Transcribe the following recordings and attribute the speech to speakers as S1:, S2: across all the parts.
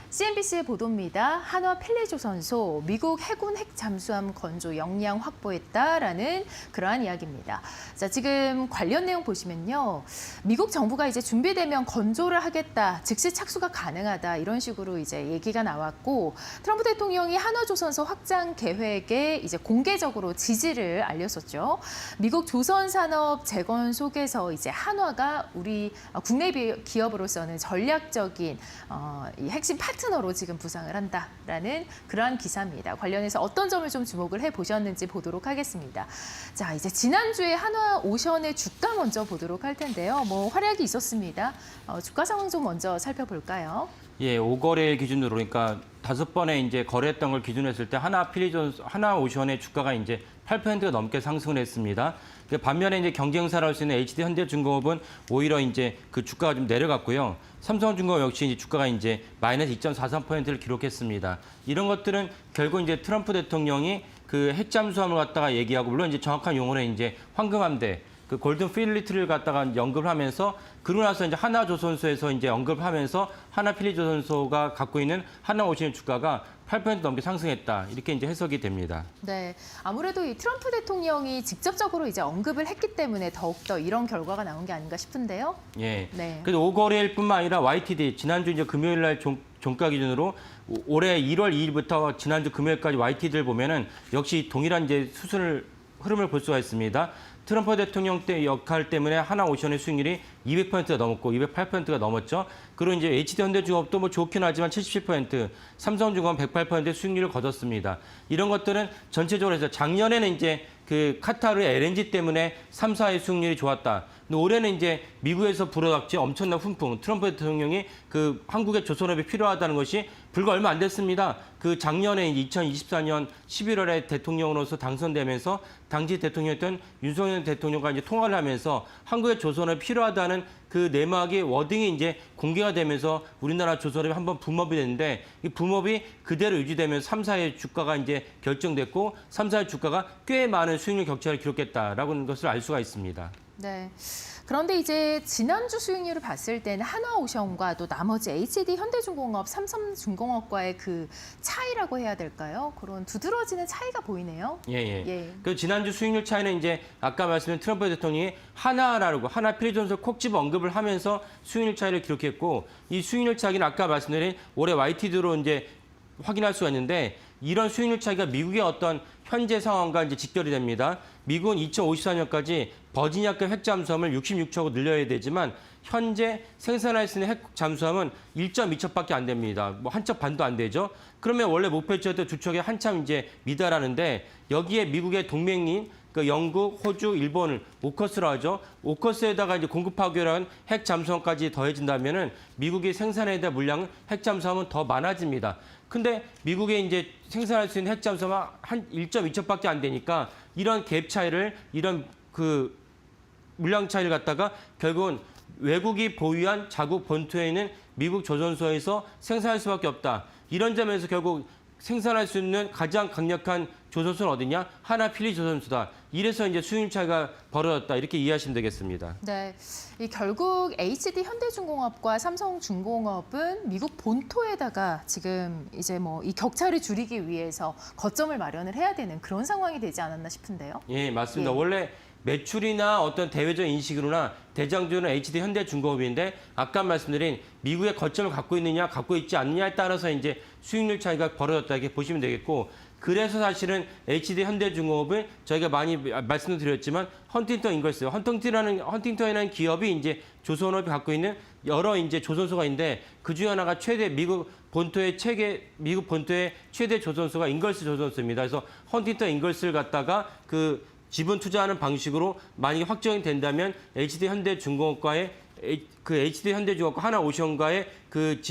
S1: CNBC의 보도입니다. 한화 펠리조선소 미국 해군 핵 잠수함 건조 역량 확보했다라는 그러한 이야기입니다. 자, 지금 관련 내용 보시면요. 미국 정부가 이제 준비되면 건조를 하겠다, 즉시 착수가 가능하다 이런 식으로 이제 얘기가 나왔고 트럼프 대통령이 한화조선소 확장 계획에 이제 공개적으로 지지를 알렸었죠. 미국 조선산업재건 속에서 이제 한화가 우리 국내 기업으로서는 전략적인 이 핵심 파트너로 지금 부상을 한다라는 그러한 기사입니다. 관련해서 어떤 점을 좀 주목을 해보셨는지 보도록 하겠습니다. 자, 이제 지난주에 한화오션의 주가 먼저 보도록 할 텐데요. 뭐 활약이 있었습니다. 주가 상황 좀 먼저 살펴볼까요?
S2: 예, 5거래일 기준으로 그러니까 5번에 이제 거래했던 걸 기준으로 했을 때 한화오션의 주가가 이제 8%가 넘게 상승을 했습니다. 반면에 이제 경쟁사를 할 수 있는 HD 현대중공업은 오히려 이제 그 주가가 좀 내려갔고요. 삼성중공업 역시 이제 주가가 이제 마이너스 2.43%를 기록했습니다. 이런 것들은 결국 이제 트럼프 대통령이 그 핵잠수함을 갖다가 얘기하고 물론 이제 정확한 용어는 이제 황금함대 그 골든 필리트를 갖다가 언급을 하면서 그러고 나서 이제 하나조선소에서 이제 언급하면서 하나필리조선소가 갖고 있는 한화오션 주가가 8% 넘게 상승했다. 이렇게 이제 해석이 됩니다.
S1: 네, 아무래도 이 트럼프 대통령이 직접적으로 이제 언급을 했기 때문에 더욱더 이런 결과가 나온 게 아닌가 싶은데요.
S2: 예.
S1: 네.
S2: 그래서 5거래일뿐만 아니라 YTD 지난주 이제 금요일 날 종가 기준으로 올해 1월 2일부터 지난주 금요일까지 YTD를 보면은 역시 동일한 이제 흐름을 볼 수가 있습니다. 트럼프 대통령 때 역할 때문에 한화오션의 수익률이 200%가 넘었고 208%가 넘었죠. 그리고 이제 HD현대중업도 뭐 좋긴 하지만 77%, 삼성중공업 108%의 수익률을 거뒀습니다. 이런 것들은 전체적으로 해서 작년에는 이제 그 카타르의 LNG 때문에 3사의 수익률이 좋았다. 근데 올해는 이제 미국에서 불어닥친 엄청난 훈풍, 트럼프 대통령이 그 한국의 조선업이 필요하다는 것이 불과 얼마 안 됐습니다. 그 작년에 2024년 11월에 대통령으로서 당선되면서 당시 대통령이었던 윤석열 대통령과 이제 통화를 하면서 한국의 조선업이 필요하다는 그 내막의 워딩이 이제 공개가 되면서 우리나라 조선업이 한번 붐업이 됐는데 이 붐업이 그대로 유지되면서 3사의 주가가 이제 결정됐고 3사의 주가가 꽤 많은 수익률 격차를 기록했다라는 것을 알 수가 있습니다.
S1: 네. 그런데 이제 지난주 수익률을 봤을 때는 한화오션과 또 나머지 HD 현대중공업, 삼성중공업과의 그 차이라고 해야 될까요? 그런 두드러지는 차이가 보이네요.
S2: 예. 그 지난주 수익률 차이는 이제 아까 말씀드린 트럼프 대통령이 하나필리조선소 콕 집어 언급을 하면서 수익률 차이를 기록했고 이 수익률 차이는 아까 말씀드린 올해 YTD로 이제 확인할 수가 있는데 이런 수익률 차이가 미국의 어떤 현재 상황과 이제 직결이 됩니다. 미국은 2054년까지 버지니아급 핵잠수함을 66척으로 늘려야 되지만 현재 생산할 수 있는 핵잠수함은 1.2척밖에 안 됩니다. 뭐 한 척 반도 안 되죠. 그러면 원래 목표치였던 2척에 한참 이제 미달하는데 여기에 미국의 동맹인 그 영국, 호주, 일본을 오커스로 하죠. 오커스에다가 이제 공급하기로 한 핵잠수함까지 더해진다면은 미국이 생산해야 될 물량은 핵잠수함은 더 많아집니다. 근데 미국에 이제 생산할 수 있는 핵잠수함은 한 1.2척밖에 안 되니까 이런 갭 차이를 이런 그 물량 차이를 갖다가 결국은 외국이 보유한 자국 본토에 있는 미국 조선소에서 생산할 수밖에 없다. 이런 점에서 결국 생산할 수 있는 가장 강력한 조선소는 어디냐? 하나필리조선소다. 이래서 이제 수익률 차이가 벌어졌다. 이렇게 이해하시면 되겠습니다.
S1: 네, 이 결국 HD 현대중공업과 삼성중공업은 미국 본토에다가 지금 이제 뭐 이 격차를 줄이기 위해서 거점을 마련을 해야 되는 그런 상황이 되지 않았나 싶은데요.
S2: 예, 맞습니다.
S1: 예.
S2: 원래 매출이나 어떤 대외적 인식으로나 대장주는 HD 현대중공업인데 아까 말씀드린 미국의 거점을 갖고 있느냐 갖고 있지 않느냐에 따라서 이제 수익률 차이가 벌어졌다 이렇게 보시면 되겠고 그래서 사실은 HD 현대중공업은 저희가 많이 말씀을 드렸지만 헌팅턴이라는 기업이 이제 조선업이 갖고 있는 여러 이제 조선소가 있는데 그 중에 하나가 미국 본토의 최대 조선소가 인걸스 조선소입니다. 그래서 헌팅턴 인걸스를 갖다가 그 지분 투자하는 방식으로 만약에 확정이 된다면 HD 현대중공업과의 하나오션과의 그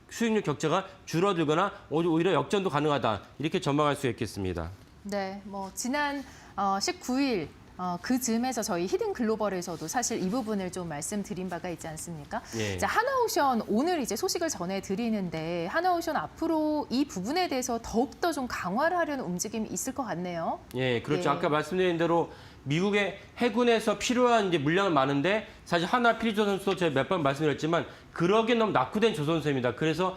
S2: 수익률 격차가 줄어들거나 오히려 역전도 가능하다. 이렇게 전망할 수 있겠습니다.
S1: 네, 뭐 지난 19일 그 즈음에서 저희 히든 글로벌에서도 사실 이 부분을 좀 말씀드린 바가 있지 않습니까?
S2: 예.
S1: 자, 한화오션 오늘 이제 소식을 전해드리는데 한화오션 앞으로 이 부분에 대해서 더욱더 좀 강화를 하려는 움직임이 있을 것 같네요.
S2: 예, 그렇죠.
S1: 예.
S2: 아까 말씀드린 대로 미국의 해군에서 필요한 이제 물량은 많은데 사실 하나필리조선소 제가 몇 번 말씀드렸지만 그러기엔 너무 낙후된 조선소입니다. 그래서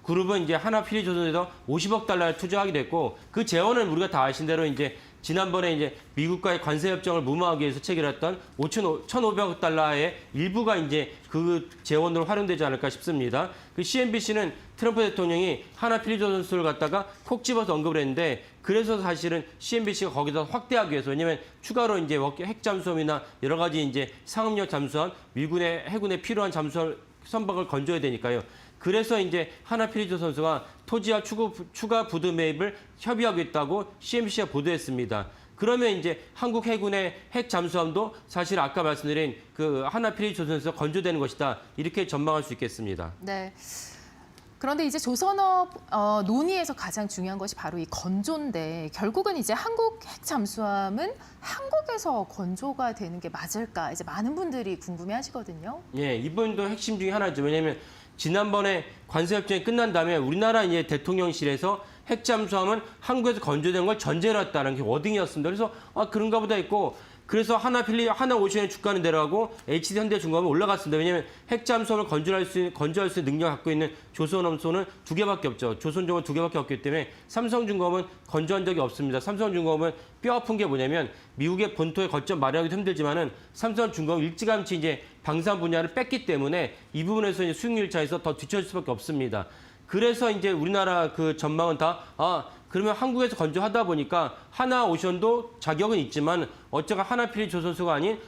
S2: 그룹은 이제 하나 필리조선에서 50억 달러를 투자하게 됐고 그 재원은 우리가 다 아신 대로 이제 지난번에 이제 미국과의 관세 협정을 무마하기 위해서 체결했던 1,500억 달러의 일부가 이제 그 재원으로 활용되지 않을까 싶습니다. 그 CNBC는 트럼프 대통령이 하나 필리조선소를 갖다가 콕 집어서 언급을 했는데 그래서 사실은 CNBC가 거기서 확대하기 위해서 왜냐하면 추가로 이제 핵 잠수함이나 여러 가지 이제 상업력 잠수함, 미군의 해군에 필요한 잠수함 선박을 건져야 되니까요. 그래서 이제 하나 필리조선소가 토지와 추가 부두 매입을 협의하겠다고 CNBC가 보도했습니다. 그러면 이제 한국 해군의 핵 잠수함도 사실 아까 말씀드린 그 하나 필리조선소에서 건조되는 것이다. 이렇게 전망할 수 있겠습니다.
S1: 네. 그런데 이제 조선업 논의에서 가장 중요한 것이 바로 이 건조인데 결국은 이제 한국 핵 잠수함은 한국에서 건조가 되는 게 맞을까? 이제 많은 분들이 궁금해하시거든요.
S2: 예, 이번도 핵심 중에 하나죠. 왜냐하면 지난번에 관세협정이 끝난 다음에 우리나라 이제 대통령실에서 핵 잠수함은 한국에서 건조된 걸 전제로 했다는 게 워딩이었습니다. 그래서 그런가 보다 했고 그래서 하나 오션의 주가는 내려가고 HD 현대중공업은 올라갔습니다. 왜냐하면 핵 잠수함을 건조할 수 있는 능력을 갖고 있는 조선업소는 2개밖에 없죠. 조선종은 2개밖에 없기 때문에 삼성중공업은 건조한 적이 없습니다. 삼성중공업은 뼈 아픈 게 뭐냐면 미국의 본토에 거점 마련하기도 힘들지만은 삼성중공업 일찌감치 이제 방산 분야를 뺐기 때문에 이 부분에서 이제 수익률 차에서 더 뒤처질 수밖에 없습니다. 그래서 이제 우리나라 그 전망은 다 그러면 한국에서 건조하다 보니까 하나오션도 자격은 있지만 어쩌가 하나필리조선소가 아닌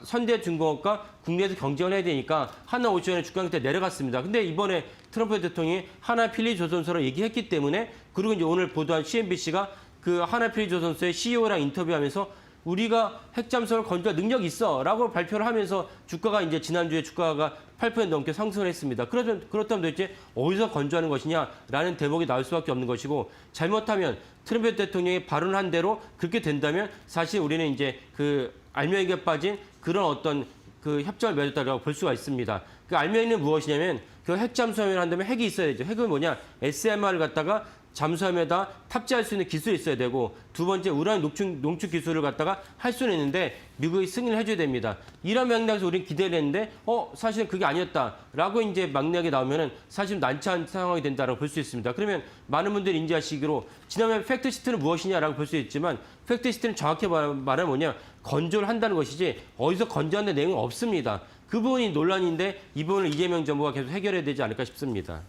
S2: 현대중공업과 국내에서 경쟁을 해야 되니까 하나오션의 주가 그때 내려갔습니다. 근데 이번에 트럼프 대통령이 하나필리조선소로 얘기했기 때문에 그리고 이제 오늘 보도한 CNBC가 그 하나필리조선소의 CEO랑 인터뷰하면서 우리가 핵잠수함을 건조할 능력이 있어라고 발표를 하면서 주가가 이제 지난주에 주가가 8% 넘게 상승을 했습니다. 그렇다면 도대체 어디서 건조하는 것이냐라는 대목이 나올 수밖에 없는 것이고 잘못하면 트럼프 대통령이 발언한 대로 그렇게 된다면 사실 우리는 이제 그 알맹이가 빠진 그런 어떤 그 협정을 맺었다고 볼 수가 있습니다. 그 알맹이는 무엇이냐면 그 핵잠수함을 한다면 핵이 있어야 되죠. 핵은 뭐냐? SMR을 갖다가 잠수함에다 탑재할 수 있는 기술이 있어야 되고 두 번째 우라늄 농축 기술을 갖다가 할 수는 있는데 미국이 승인을 해줘야 됩니다. 이런 맥락에서 우리는 기대를 했는데 사실은 그게 아니었다라고 이제 맥락이 나오면은 사실 난처한 상황이 된다라고 볼 수 있습니다. 그러면 많은 분들이 인지하시기로 지난번에 팩트시트는 무엇이냐라고 볼 수 있지만 팩트시트는 정확히 말하면 뭐냐 건조를 한다는 것이지 어디서 건조한다는 내용은 없습니다. 그 부분이 논란인데 이 부분을 이재명 정부가 계속 해결해야 되지 않을까 싶습니다.